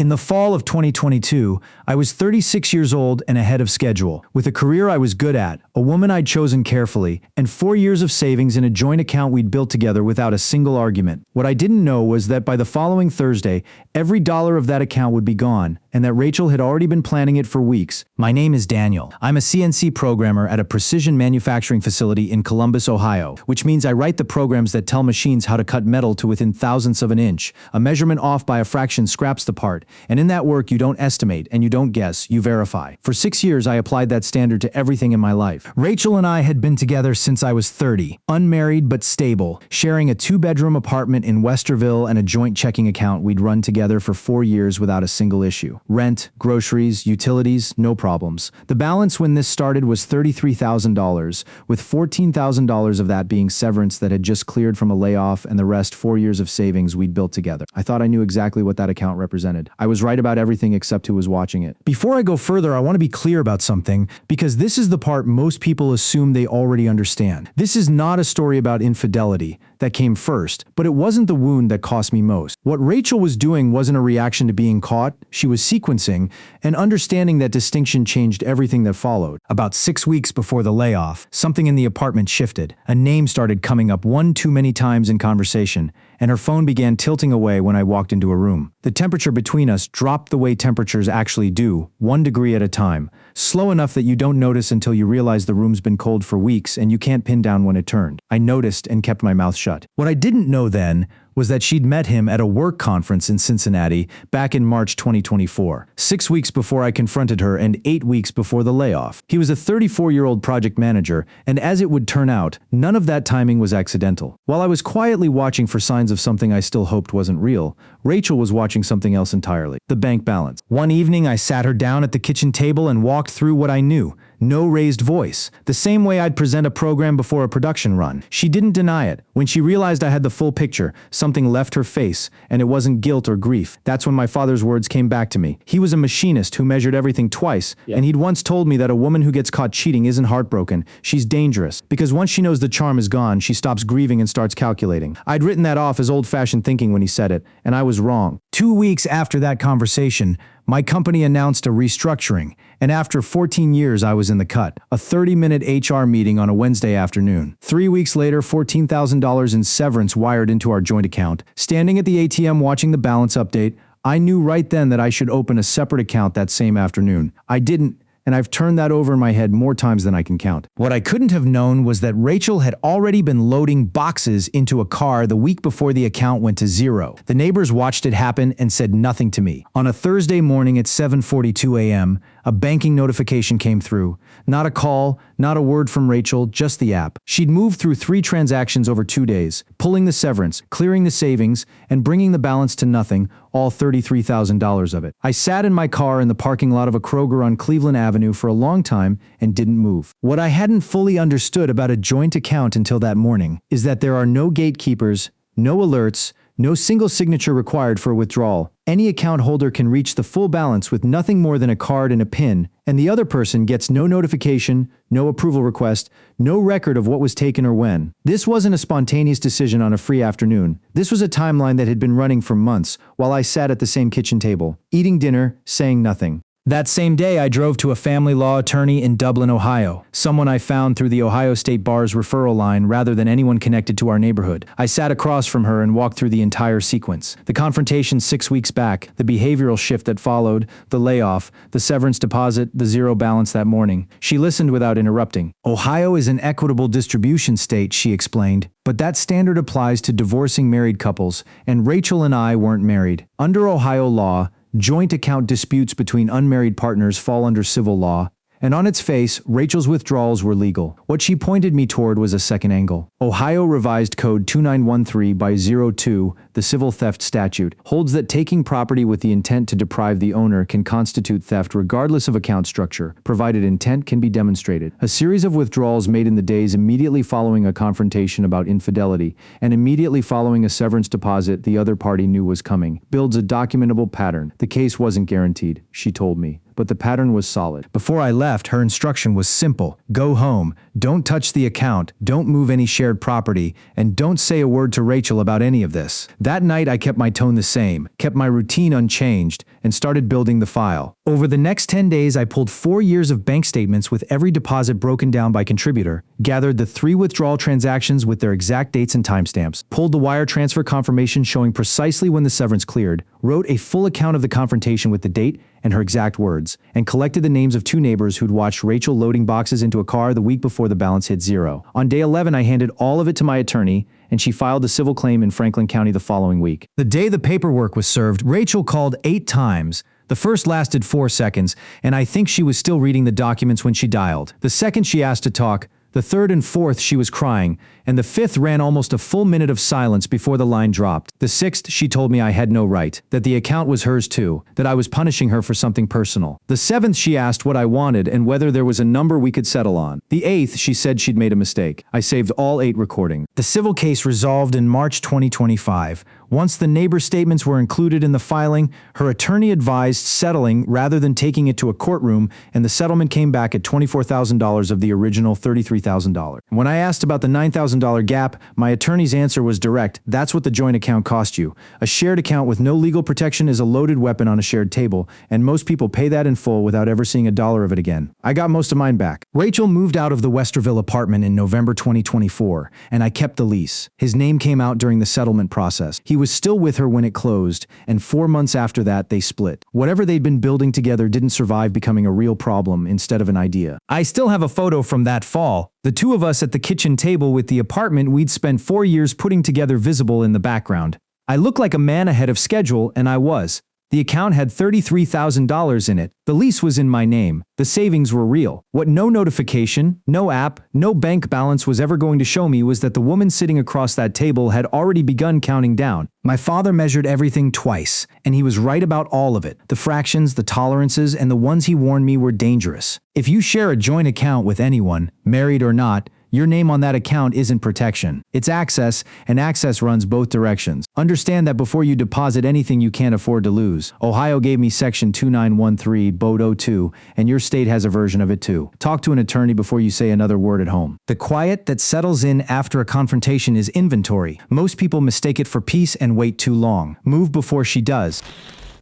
In the fall of 2022, I was 36 years old and ahead of schedule, with a career I was good at, a woman I'd chosen carefully, and 4 years of savings in a joint account we'd built together without a single argument. What I didn't know was that by the following Thursday, every dollar of that account would be gone, and that Rachel had already been planning it for weeks. My name is Daniel. I'm a CNC programmer at a precision manufacturing facility in Columbus, Ohio, which means I write the programs that tell machines how to cut metal to within thousandths of an inch. A measurement off by a fraction scraps the part, and in that work you don't estimate and you don't guess, you verify. For 6 years I applied that standard to everything in my life. Rachel and I had been together since I was 30, unmarried but stable, sharing a 2-bedroom apartment in Westerville and a joint checking account we'd run together for 4 years without a single issue. Rent, groceries, utilities, no problems. The balance when this started was $33,000, with $14,000 of that being severance that had just cleared from a layoff and the rest 4 years of savings we'd built together. I thought I knew exactly what that account represented. I was right about everything except who was watching it. Before I go further, I want to be clear about something, because this is the part most people assume they already understand. This is not a story about infidelity. That came first, but it wasn't the wound that cost me most. What Rachel was doing wasn't a reaction to being caught, she was sequencing, and understanding that distinction changed everything that followed. About 6 weeks before the layoff, something in the apartment shifted. A name started coming up one too many times in conversation, and her phone began tilting away when I walked into a room. The temperature between us dropped the way temperatures actually do, 1 degree at a time, slow enough that you don't notice until you realize the room's been cold for weeks and you can't pin down when it turned. I noticed and kept my mouth shut. What I didn't know then was that she'd met him at a work conference in Cincinnati back in March 2024, 6 weeks before I confronted her and 8 weeks before the layoff. He was a 34-year-old project manager, and as it would turn out, none of that timing was accidental. While I was quietly watching for signs of something I still hoped wasn't real, Rachel was watching something else entirely: the bank balance. One evening, I sat her down at the kitchen table and walked through what I knew. No raised voice. The same way I'd present a program before a production run. She didn't deny it. When she realized I had the full picture, something left her face, and it wasn't guilt or grief. That's when my father's words came back to me. He was a machinist who measured everything twice, and he'd once told me that a woman who gets caught cheating isn't heartbroken. She's dangerous, because once she knows the charm is gone, she stops grieving and starts calculating. I'd written that off as old-fashioned thinking when he said it, and I was wrong. 2 weeks after that conversation, my company announced a restructuring, and after 14 years I was in the cut. A 30-minute HR meeting on a Wednesday afternoon. 3 weeks later, $14,000 in severance wired into our joint account. Standing at the ATM watching the balance update, I knew right then that I should open a separate account that same afternoon. I didn't, and I've turned that over in my head more times than I can count. What I couldn't have known was that Rachel had already been loading boxes into a car the week before the account went to zero. The neighbors watched it happen and said nothing to me. On a Thursday morning at 7:42 a.m., a banking notification came through. Not a call, not a word from Rachel, just the app. She'd moved through 3 transactions over 2 days, pulling the severance, clearing the savings, and bringing the balance to nothing, all $33,000 of it. I sat in my car in the parking lot of a Kroger on Cleveland Avenue for a long time and didn't move. What I hadn't fully understood about a joint account until that morning is that there are no gatekeepers, no alerts, no single signature required for a withdrawal. Any account holder can reach the full balance with nothing more than a card and a PIN, and the other person gets no notification, no approval request, no record of what was taken or when. This wasn't a spontaneous decision on a free afternoon. This was a timeline that had been running for months while I sat at the same kitchen table, eating dinner, saying nothing. That same day, I drove to a family law attorney in Dublin, Ohio, someone I found through the Ohio State Bar's referral line rather than anyone connected to our neighborhood. I sat across from her and walked through the entire sequence. The confrontation 6 weeks back, the behavioral shift that followed, the layoff, the severance deposit, the zero balance that morning. She listened without interrupting. Ohio is an equitable distribution state, she explained, but that standard applies to divorcing married couples, and Rachel and I weren't married. Under Ohio law, joint account disputes between unmarried partners fall under civil law, and on its face, Rachel's withdrawals were legal. What she pointed me toward was a second angle. Ohio Revised Code 2913/02, the civil theft statute, holds that taking property with the intent to deprive the owner can constitute theft regardless of account structure, provided intent can be demonstrated. A series of withdrawals made in the days immediately following a confrontation about infidelity, and immediately following a severance deposit the other party knew was coming, builds a documentable pattern. The case wasn't guaranteed, she told me, but the pattern was solid. Before I left, her instruction was simple. Go home, don't touch the account, don't move any shared property, and don't say a word to Rachel about any of this. That night, I kept my tone the same, kept my routine unchanged, and started building the file. Over the next 10 days, I pulled 4 years of bank statements with every deposit broken down by contributor, gathered the 3 withdrawal transactions with their exact dates and timestamps, pulled the wire transfer confirmation showing precisely when the severance cleared, wrote a full account of the confrontation with the date and her exact words, and collected the names of 2 neighbors who'd watched Rachel loading boxes into a car the week before the balance hit zero. On day 11, I handed all of it to my attorney, and she filed a civil claim in Franklin County the following week. The day the paperwork was served, Rachel called 8 times. The first lasted 4 seconds, and I think she was still reading the documents when she dialed. The second she asked to talk, the third and fourth she was crying, and the fifth ran almost a full minute of silence before the line dropped. The sixth she told me I had no right, that the account was hers too, that I was punishing her for something personal. The seventh she asked what I wanted and whether there was a number we could settle on. The eighth she said she'd made a mistake. I saved all 8 recordings. The civil case resolved in March 2025. Once the neighbor statements were included in the filing, her attorney advised settling rather than taking it to a courtroom, and the settlement came back at $24,000 of the original $33,000. When I asked about the $9,000 gap, my attorney's answer was direct. That's what the joint account cost you. A shared account with no legal protection is a loaded weapon on a shared table, and most people pay that in full without ever seeing a dollar of it again. I got most of mine back. Rachel moved out of the Westerville apartment in November 2024, and I kept the lease. His name came out during the settlement process. He was still with her when it closed, and 4 months after that, they split. Whatever they'd been building together didn't survive becoming a real problem instead of an idea. I still have a photo from that fall. The 2 of us at the kitchen table with the apartment we'd spent 4 years putting together visible in the background. I looked like a man ahead of schedule, and I was. The account had $33,000 in it. The lease was in my name. The savings were real. What no notification, no app, no bank balance was ever going to show me was that the woman sitting across that table had already begun counting down. My father measured everything twice, and he was right about all of it. The fractions, the tolerances, and the ones he warned me were dangerous. If you share a joint account with anyone, married or not, your name on that account isn't protection. It's access, and access runs both directions. Understand that before you deposit anything you can't afford to lose. Ohio gave me Section 2913, Bode 02, and your state has a version of it too. Talk to an attorney before you say another word at home. The quiet that settles in after a confrontation is inventory. Most people mistake it for peace and wait too long. Move before she does.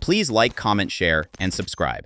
Please like, comment, share, and subscribe.